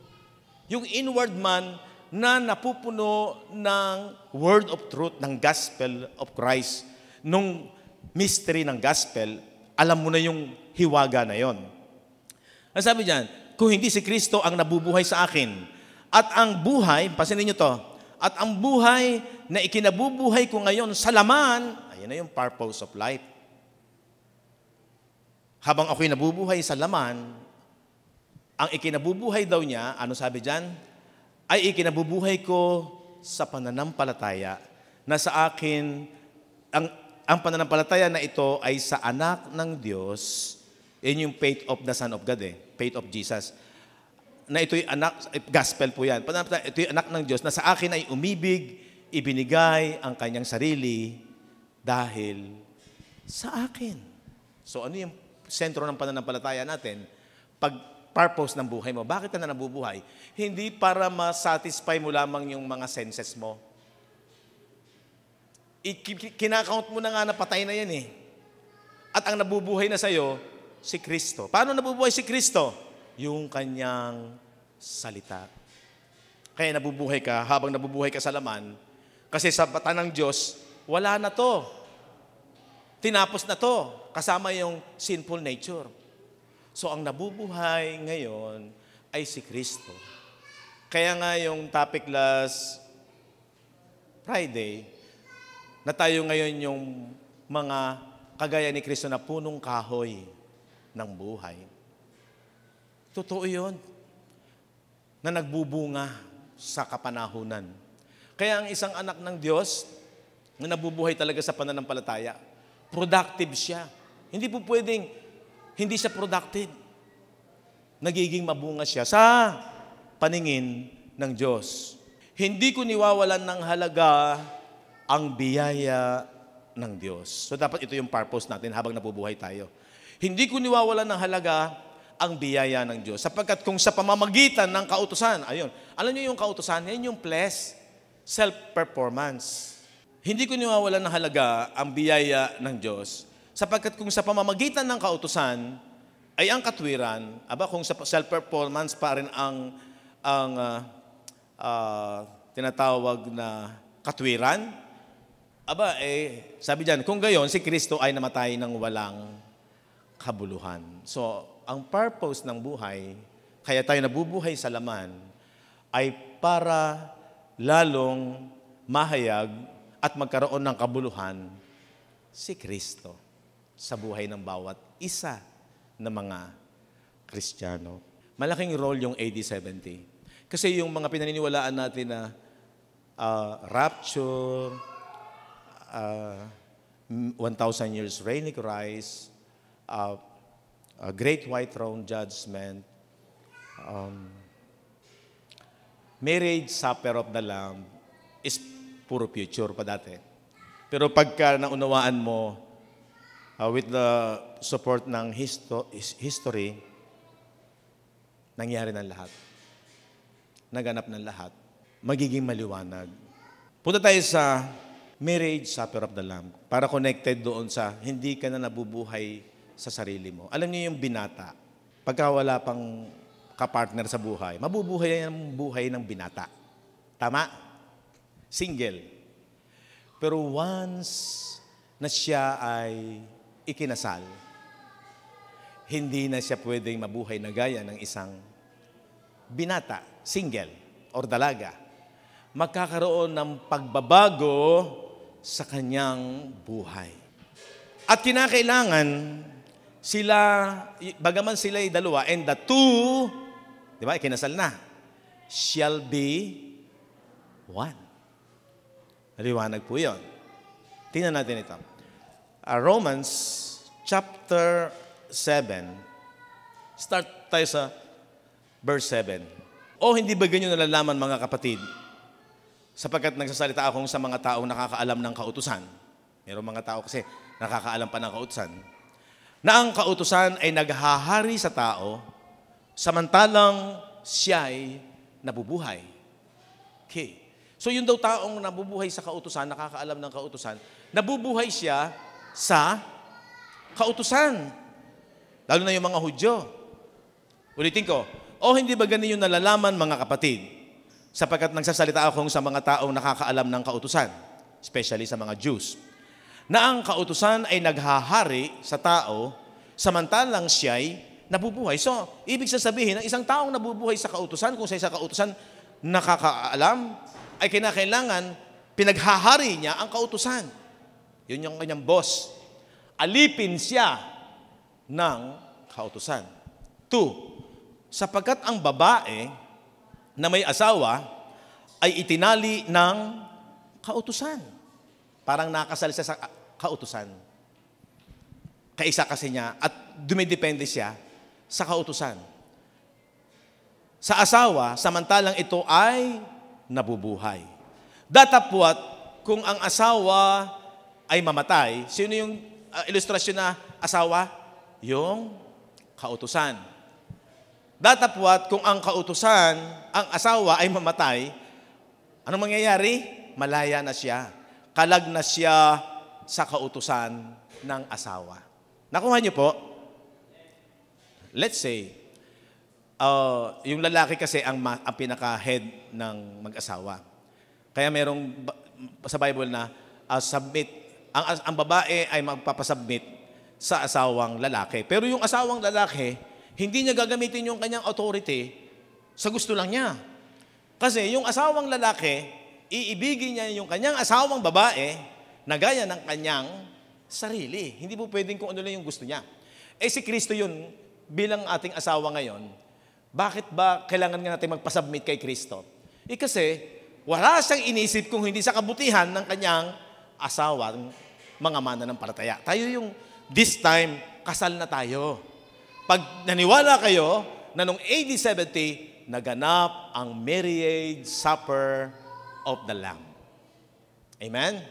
Yung inward man na napupuno ng word of truth, ng gospel of Christ. Nung mystery ng gospel, alam mo na yung hiwaga na yon. Ang sabi diyan, kung hindi si Kristo ang nabubuhay sa akin, at ang buhay, pasinin niyo to, at ang buhay na ikinabubuhay ko ngayon sa laman, ayan na yung purpose of life. Habang ako'y nabubuhay sa laman, ang ikinabubuhay daw niya, ano sabi diyan? ay ikinabubuhay ko sa pananampalataya na sa akin, ang pananampalataya na ito ay sa anak ng Diyos. Yan yung faith of the Son of God faith of Jesus. Na ito'y anak, gospel po yan. Ito'y anak ng Diyos na sa akin ay umibig, ibinigay ang kanyang sarili dahil sa akin. So ano yung sentro ng pananampalataya natin? Purpose ng buhay mo. Bakit ka na nabubuhay? Hindi para ma-satisfy mo lamang yung mga senses mo. Kinakount mo na nga na patay na yan eh. At ang nabubuhay na sa'yo, si Kristo. Paano nabubuhay si Kristo? Yung kanyang salita. Kaya nabubuhay ka, habang nabubuhay ka sa laman, kasi sa bata ng Diyos, wala na to. Tinapos na to. Kasama yung sinful nature. So, ang nabubuhay ngayon ay si Kristo. Kaya nga yung topic last Friday, na tayo ngayon yung mga kagaya ni Kristo na punong kahoy ng buhay. Totoo yun, na nagbubunga sa kapanahunan. Kaya ang isang anak ng Diyos na nabubuhay talaga sa pananampalataya, productive siya. Hindi po pwedeng hindi siya productive. Nagiging mabunga siya sa paningin ng Diyos. Hindi ko niwawalan ng halaga ang biyaya ng Diyos. So dapat ito yung purpose natin habang nabubuhay tayo. Hindi ko niwawalan ng halaga ang biyaya ng Diyos. Sapagkat kung sa pamamagitan ng kautusan, ayun, alam niyo yung kautusan, yan yung flesh, self-performance. Hindi ko niwawalan ng halaga ang biyaya ng Diyos. Sapagkat kung sa pamamagitan ng kautusan ay ang katwiran, kung sa self-performance pa rin ang tinatawag na katwiran, sabi diyan, kung gayon, si Kristo ay namatay ng walang kabuluhan. So, ang purpose ng buhay, kaya tayo nabubuhay sa laman, ay para lalong mahayag at magkaroon ng kabuluhan si Kristo sa buhay ng bawat isa na mga Kristiyano. Malaking role yung AD 70. Kasi yung mga pinaniniwalaan natin na rapture, 1,000 years reign ni Christ, great white throne judgment, marriage supper of the Lamb is puro future pa dati. Pero pagka naunawaan mo, with the support ng history, nangyari ng lahat. Naganap ng lahat. Magiging maliwanag. Punta tayo sa marriage supper of the Lamb para connected doon sa hindi ka na nabubuhay sa sarili mo. Alam niyo yung binata, pagka wala pang kapartner sa buhay, mabubuhay ang buhay ng binata. Tama? Single. Pero once na siya ay ikinasal, hindi na siya pwedeng mabuhay na gaya ng isang binata, single, or dalaga. Magkakaroon ng pagbabago sa kanyang buhay. At kinakailangan sila, bagaman sila ay dalawa, and the two, di ba, ikinasal na, shall be one. Maliwanag po yun. Tingnan natin ito. Romans chapter 7. Start tayo sa verse 7. O hindi ba ganyan nalalaman mga kapatid? Sapagkat nagsasalita akong sa mga taong nakakaalam ng kautusan. Mayroong mga tao kasi nakakaalam pa ng kautusan. Na ang kautusan ay naghahari sa tao samantalang siya'y nabubuhay. Okay. So yung daw taong nabubuhay sa kautusan, nakakaalam ng kautusan, nabubuhay siya sa kautusan. Lalo na yung mga Hudyo. Ulitin ko, o hindi ba ganun yung nalalaman mga kapatid? Sapagkat nagsasalita akong sa mga taong nakakaalam ng kautusan, especially sa mga Jews, na ang kautusan ay naghahari sa tao samantalang siya'y nabubuhay. So, ibig sabihin, ang isang taong nabubuhay sa kautusan, kung sa isang kautusan nakakaalam, ay kinakailangan pinaghahari niya ang kautusan. Yun yung kanyang boss. Alipin siya ng kautusan. 2, sapagkat ang babae na may asawa ay itinali ng kautusan. Parang nakasal siya sa kautusan. Kaisa kasi niya at dumidepende siya sa kautusan. Sa asawa, samantalang ito ay nabubuhay. Datapwat, kung ang asawa ay mamatay, sino yung ilustrasyon na asawa? Yung kautusan. Datapwat, kung ang kautusan, ang asawa ay mamatay, anong mangyayari? Malaya na siya. Kalag na siya sa kautusan ng asawa. Nakuha niyo po? Let's say, yung lalaki kasi ang pinaka-head ng mag-asawa. Kaya merong sa Bible na submit, ang babae ay magpapasubmit sa asawang lalaki. Pero yung asawang lalaki, hindi niya gagamitin yung kanyang authority sa gusto lang niya. Kasi yung asawang lalaki, iibigin niya yung kanyang asawang babae na gaya ng kanyang sarili. Hindi po pwedeng kung ano lang yung gusto niya. Si Kristo yun, bilang ating asawa ngayon, bakit ba kailangan nga natin magpasubmit kay Kristo? Kasi wala siyang inisip kung hindi sa kabutihan ng kanyang asawa, mga mananampalataya. Tayo yung, this time, kasal na tayo. Pag naniwala kayo na noong AD 70, naganap ang marriage supper of the Lamb. Amen?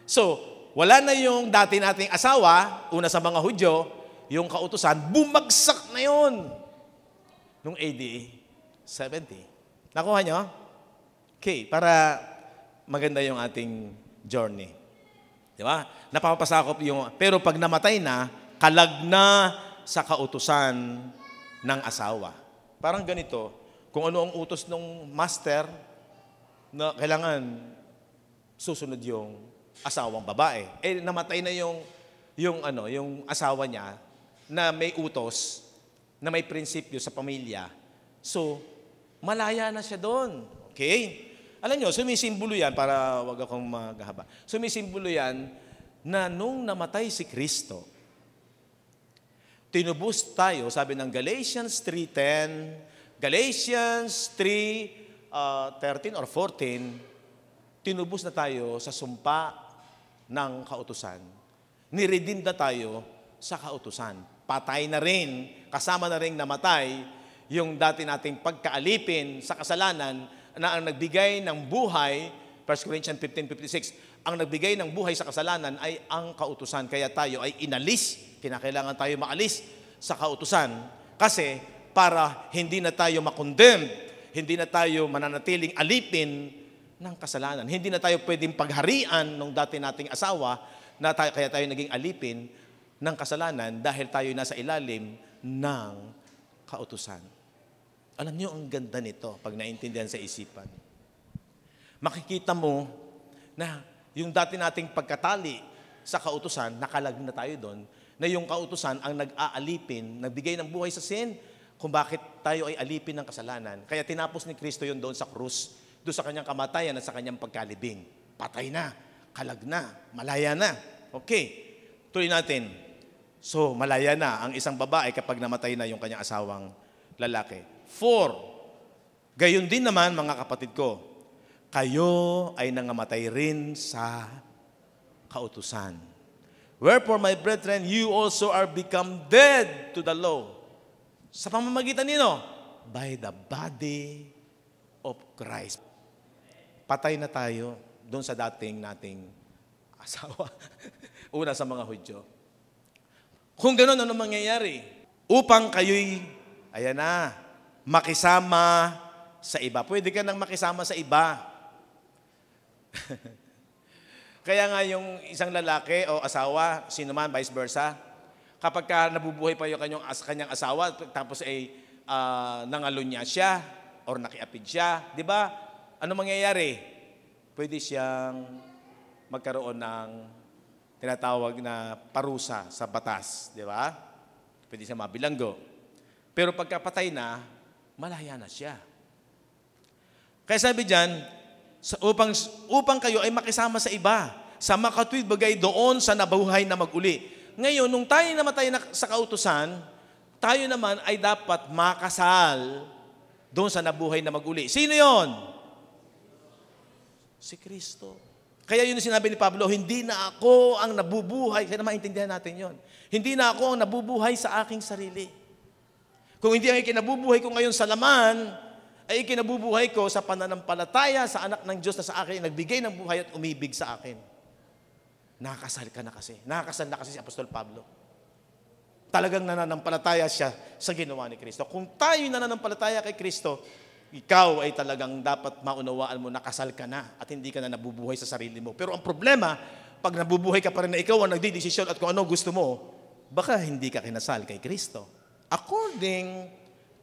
So, wala na yung dati nating asawa, una sa mga Hudyo, yung kautusan, bumagsak na yun nung AD 70. Nakuha nyo? Okay, para maganda yung ating journey. Di ba? Napapasakop yung, pero pag namatay na, kalag na sa kautusan ng asawa. Parang ganito, kung ano ang utos ng master, na kailangan susunod yung asawang babae. Namatay na yung asawa niya na may utos, na may prinsipyo sa pamilya. So, malaya na siya doon. Okay? Alam nyo, sumisimbolo yan, para wag akong maghahaba. Sumisimbolo yan na nung namatay si Kristo, tinubos tayo, sabi ng Galatians 3:10, Galatians 3:13 or 14, tinubos na tayo sa sumpa ng kautusan. Niredeem na tayo sa kautusan. Patay na rin, kasama na rin namatay, yung dati nating pagkaalipin sa kasalanan na ang nagbigay ng buhay, 1 Corinthians 15:56, ang nagbigay ng buhay sa kasalanan ay ang kautusan. Kaya tayo ay inalis, kinakailangan tayo maalis sa kautusan. Kasi para hindi na tayo makondemn, hindi na tayo mananatiling alipin ng kasalanan. Hindi na tayo pwedeng pagharian ng dati nating asawa, kaya tayo naging alipin ng kasalanan dahil tayo nasa ilalim ng kautusan. Alam niyo, ang ganda nito pag naintindihan sa isipan. Makikita mo na yung dati nating pagkatali sa kautusan, nakalag na tayo doon, na yung kautusan ang nag-aalipin, nagbigay ng buhay sa sin, kung bakit tayo ay alipin ng kasalanan. Kaya tinapos ni Kristo yun doon sa krus, doon sa kanyang kamatayan at sa kanyang pagkalibing. Patay na, kalag na, malaya na. Okay, tuloy natin. So, malaya na ang isang babae kapag namatay na yung kanyang asawang lalaki. 4, gayon din naman mga kapatid ko, kayo ay nangamatay rin sa kautusan. Wherefore, my brethren, you also are become dead to the law. Sa pamamagitan nino? By the body of Christ. Patay na tayo doon sa dating nating asawa. Una sa mga Hudyo. Kung gano'n, ano mangyayari? Upang kayo'y, ayan na, makisama sa iba. Pwede ka nang makisama sa iba. Kaya nga yung isang lalaki o asawa, sino man, vice versa, kapag ka nabubuhay pa yung kanyang asawa, tapos ay nangalon niya siya, or nakiapid siya, di ba? Ano mangyayari? Pwede siyang magkaroon ng tinatawag na parusa sa batas, di ba? Pwede siya mabilanggo. Pero pagkapatay na, malaya na siya. Kaya sabi dyan, upang kayo ay makisama sa iba, sa makatwid bagay doon sa nabuhay na maguli. Ngayon, nung tayo namatay na sa kautusan, tayo naman ay dapat makasal doon sa nabuhay na maguli. Sino yon? Si Kristo. Kaya yun yung sinabi ni Pablo, hindi na ako ang nabubuhay. Kaya na maintindihan natin yon. Hindi na ako ang nabubuhay sa aking sarili. Kung hindi ang ikinabubuhay ko ngayon sa laman, ay ikinabubuhay ko sa pananampalataya sa anak ng Diyos na sa akin, nagbigay ng buhay at umibig sa akin. Nakakasal ka na kasi. Nakakasal na kasi si Apostol Pablo. Talagang nananampalataya siya sa ginawa ni Kristo. Kung tayo nananampalataya kay Kristo, ikaw ay talagang dapat maunawaan mo, nakasal ka na at hindi ka na nabubuhay sa sarili mo. Pero ang problema, pag nabubuhay ka pa rin na ikaw ang nagdidesisyon at kung ano gusto mo, baka hindi ka kinasal kay Kristo. According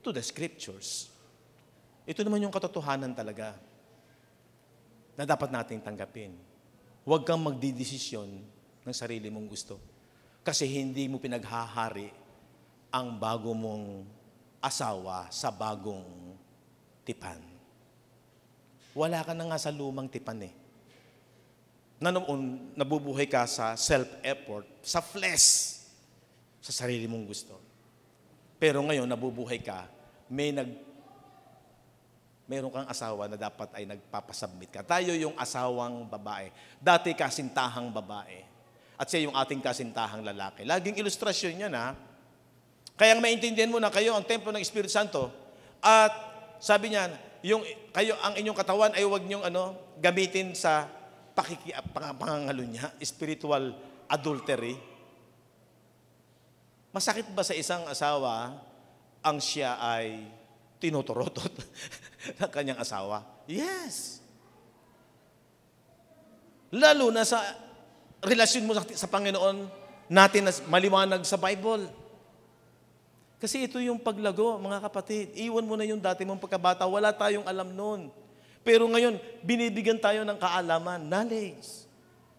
to the Scriptures. Ito naman yung katotohanan talaga na dapat nating tanggapin. Huwag kang magdidesisyon ng sarili mong gusto. Kasi hindi mo pinaghahari ang bago mong asawa sa bagong tipan. Wala ka na nga sa lumang tipan eh. Na noon, nabubuhay ka sa self-effort, sa flesh, sa sarili mong gusto. Pero ngayon, nabubuhay ka, meron kang asawa na dapat ay nagpapasubmit ka. Tayo yung asawang babae. Dati kasintahang babae. At siya yung ating kasintahang lalaki. Laging ilustrasyon yan, ha? Kaya maintindihan mo na kayo ang templo ng Espiritu Santo. At sabi niya, ang inyong katawan ay huwag niyong gamitin sa pangangalo niya, spiritual adultery. Masakit ba sa isang asawa ang siya ay tinutorotot ng kanyang asawa? Yes. Lalo na sa relasyon mo sa Panginoon natin na maliwanag sa Bible. Kasi ito yung paglago, mga kapatid. Iwan mo na yung dati mong pagkabata. Wala tayong alam nun. Pero ngayon, binibigyan tayo ng kaalaman, knowledge.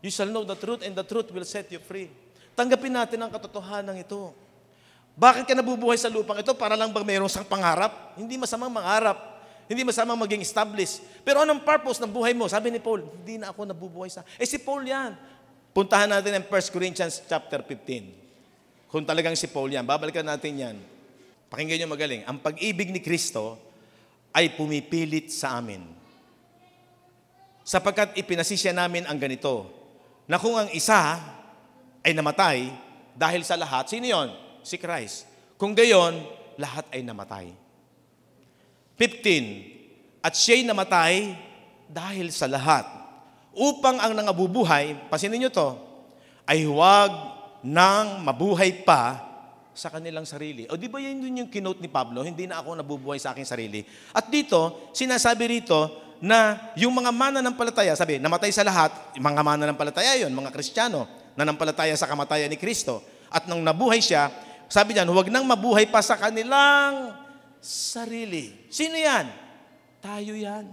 You shall know the truth and the truth will set you free. Tanggapin natin ang katotohanan ito. Bakit ka nabubuhay sa lupang ito? Para lang bang mayroong isang pangarap? Hindi masamang mangarap. Hindi masamang maging established. Pero anong purpose ng buhay mo? Sabi ni Paul, hindi na ako nabubuhay sa... si Paul yan. Puntahan natin ang 1 Corinthians chapter 15. Kung talagang si Paul yan, babalikan natin yan. Pakinggan nyo magaling. Ang pag-ibig ni Kristo ay pumipilit sa amin. Sapagkat ipinasisya namin ang ganito, na kung ang isa ay namatay dahil sa lahat, sino yon? Si Christ. Kung gayon, lahat ay namatay. 15. At siya'y namatay dahil sa lahat. Upang ang nangabubuhay, pasinin nyo to, ay huwag nang mabuhay pa sa kanilang sarili. O di ba yun yung kinote ni Pablo, hindi na ako nabubuhay sa aking sarili. At dito, sinasabi rito na yung mga mananampalataya, sabi, namatay sa lahat, mga mananampalataya yun, mga Kristiyano, nanampalataya sa kamatayan ni Kristo. At nung nabuhay siya, sabi niyan, huwag nang mabuhay pa sa kanilang sarili. Sino yan? Tayo yan.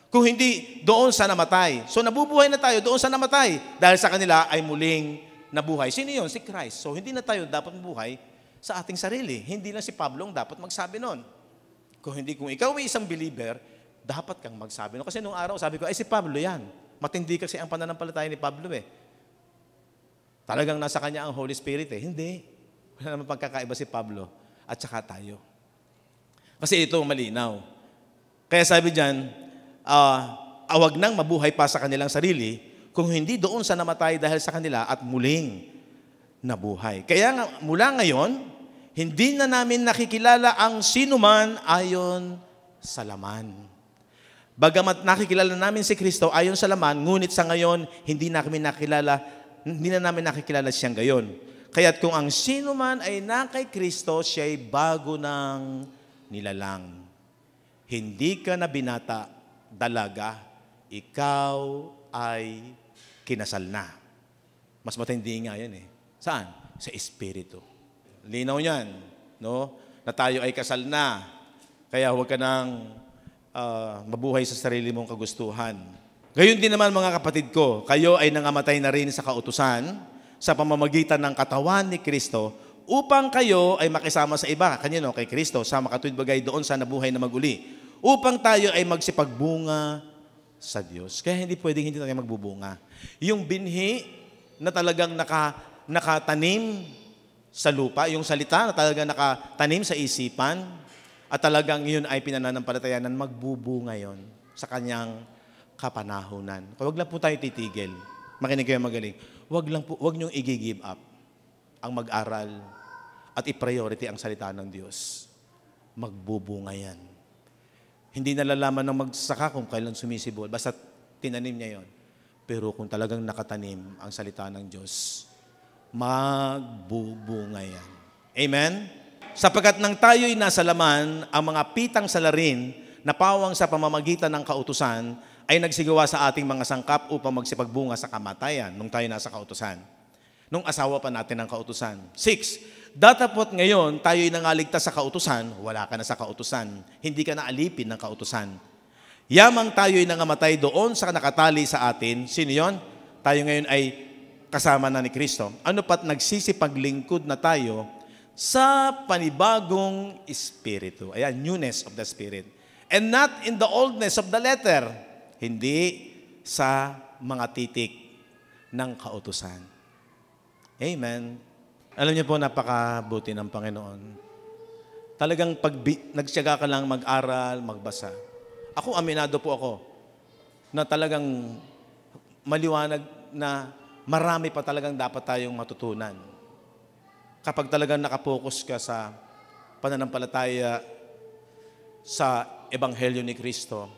Kung hindi, doon sa namatay. So nabubuhay na tayo doon sa namatay dahil sa kanila ay muling nabuhay. Sino yun? Si Christ. So, hindi na tayo dapat mabuhay sa ating sarili. Hindi lang si Pablo ang dapat magsabi nun. Kung ikaw ay isang believer, dapat kang magsabi nun. Kasi nung araw, sabi ko, si Pablo yan. Matindi kasi ang pananampalataya ni Pablo eh. Talagang nasa kanya ang Holy Spirit eh. Hindi. Wala naman pagkakaiba si Pablo at saka tayo. Kasi ito malinaw. Kaya sabi diyan, awag nang mabuhay pa sa kanilang sarili, kung hindi doon sa namatay dahil sa kanila at muling nabuhay. Kaya nga, mula ngayon, hindi na namin nakikilala ang sinuman ayon sa laman. Bagamat nakikilala namin si Kristo ayon sa laman, ngunit sa ngayon, hindi na namin nakikilala siyang gayon. Kaya't kung ang sinuman ay na kay Kristo, siya'y bago ng nilalang. Hindi ka na binata, dalaga, ikaw ay kinasal na. Mas matindi nga yan eh. Saan? Sa Espiritu. Linaw yan, no? Na tayo ay kasal na. Kaya huwag ka nang mabuhay sa sarili mong kagustuhan. Gayon din naman mga kapatid ko, kayo ay nangamatay na rin sa kautusan sa pamamagitan ng katawan ni Kristo upang kayo ay makisama sa iba. Kanino? Kay Kristo. Sa makatuwid bagay doon sa nabuhay na maguli. Upang tayo ay magsipagbunga sa Diyos. Kaya hindi pwedeng hindi tayo magbubunga. Yung binhi na talagang nakatanim sa lupa, yung salita na talagang nakatanim sa isipan, at talagang yun ay pinananampalatayanan, magbubunga yon sa kanyang kapanahunan. Huwag lang po tayo titigil. Makinig kayo magaling. Huwag niyong i-give up ang mag-aral at i-priority ang salita ng Diyos. Magbubunga yan. Hindi nalalaman ng magsasaka kung kailan sumisibol. Basta tinanim niya yon. Pero kung talagang nakatanim ang salita ng Diyos, magbubunga yan. Amen? Sapagkat nang tayo'y nasa laman, ang mga pitang salarin na pawang sa pamamagitan ng kautusan ay nagsigawa sa ating mga sangkap upang magsipagbunga sa kamatayan nung tayo nasa kautusan. Nung asawa pa natin ng kautusan. 6, datapot ngayon tayo'y nangaligtas sa kautusan, wala ka na sa kautusan, hindi ka na alipin ng kautusan. Yamang tayo'y nangamatay doon sa nakatali sa atin, sino yon? Tayo ngayon ay kasama na ni Kristo. Ano pat nagsisipaglingkod na tayo sa panibagong espiritu. Ayan, newness of the spirit. And not in the oldness of the letter. Hindi sa mga titik ng kautusan. Amen. Alam niyo po, napakabuti ng Panginoon. Talagang pag nagsiyaga ka lang mag-aral, magbasa. Ako, aminado po ako na talagang maliwanag na marami pa talagang dapat tayong matutunan. Kapag talagang nakapokus ka sa pananampalataya sa Ebanghelyo ni Kristo,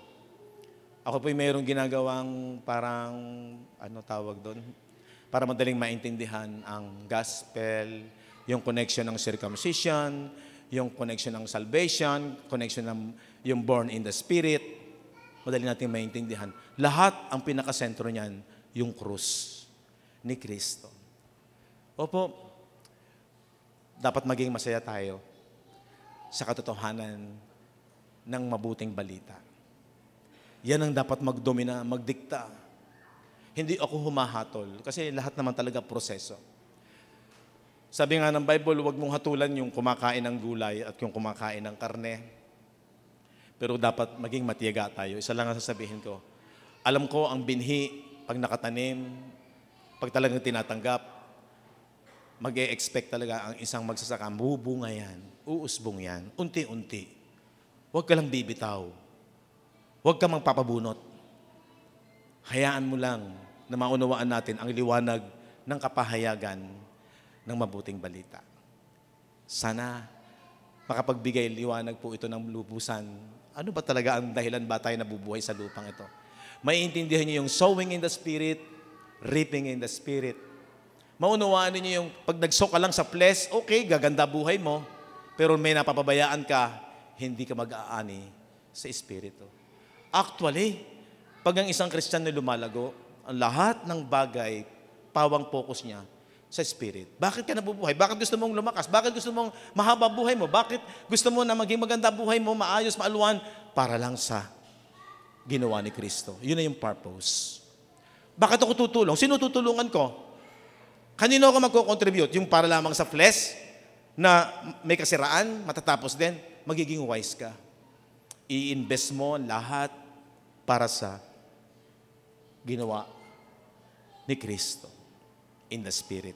ako po'y mayroong ginagawang parang, ano tawag doon? Para madaling maintindihan ang gospel, yung connection ng circumcision, yung connection ng salvation, connection ng yung born in the spirit. Madali natin maintindihan. Lahat ang pinakasentro niyan, yung krus ni Kristo. Opo, dapat maging masaya tayo sa katotohanan ng mabuting balita. Yan ang dapat magdomina, magdikta. Hindi ako humahatol kasi lahat naman talaga proseso. Sabi nga ng Bible, huwag mong hatulan yung kumakain ng gulay at yung kumakain ng karne. Pero dapat maging matiyaga tayo. Isa lang ang sasabihin ko. Alam ko ang binhi, pag nakatanim, pag talagang tinatanggap, mag-e-expect talaga ang isang magsasaka, bubunga yan, uusbong yan, unti-unti. Huwag ka lang bibitaw. Huwag ka magpapabunot. Hayaan mo lang na maunawaan natin ang liwanag ng kapahayagan ng mabuting balita. Sana makapagbigay liwanag po ito ng lubusan. Ano ba talaga ang dahilan ba tayo nabubuhay sa lupang ito? Maiintindihan niyo yung sowing in the Spirit, reaping in the Spirit. Maunawaan niyo yung pag nagsow ka lang sa flesh, okay, gaganda buhay mo. Pero may napapabayaan ka, hindi ka mag-aani sa Espiritu. Actually, pag ang isang Kristiyano lumalago, ang lahat ng bagay, pawang focus niya sa Spirit. Bakit ka nabubuhay? Bakit gusto mong lumakas? Bakit gusto mong mahaba buhay mo? Bakit gusto mo na maging maganda buhay mo, maayos, maaluan? Para lang sa ginawa ni Kristo. Yun na yung purpose. Bakit ako tutulong? Sino tutulungan ko? Kanino ako magko-contribute? Yung para lamang sa flesh na may kasiraan, matatapos din, magiging wise ka. I-invest mo lahat para sa ginawa ni Kristo in the Spirit.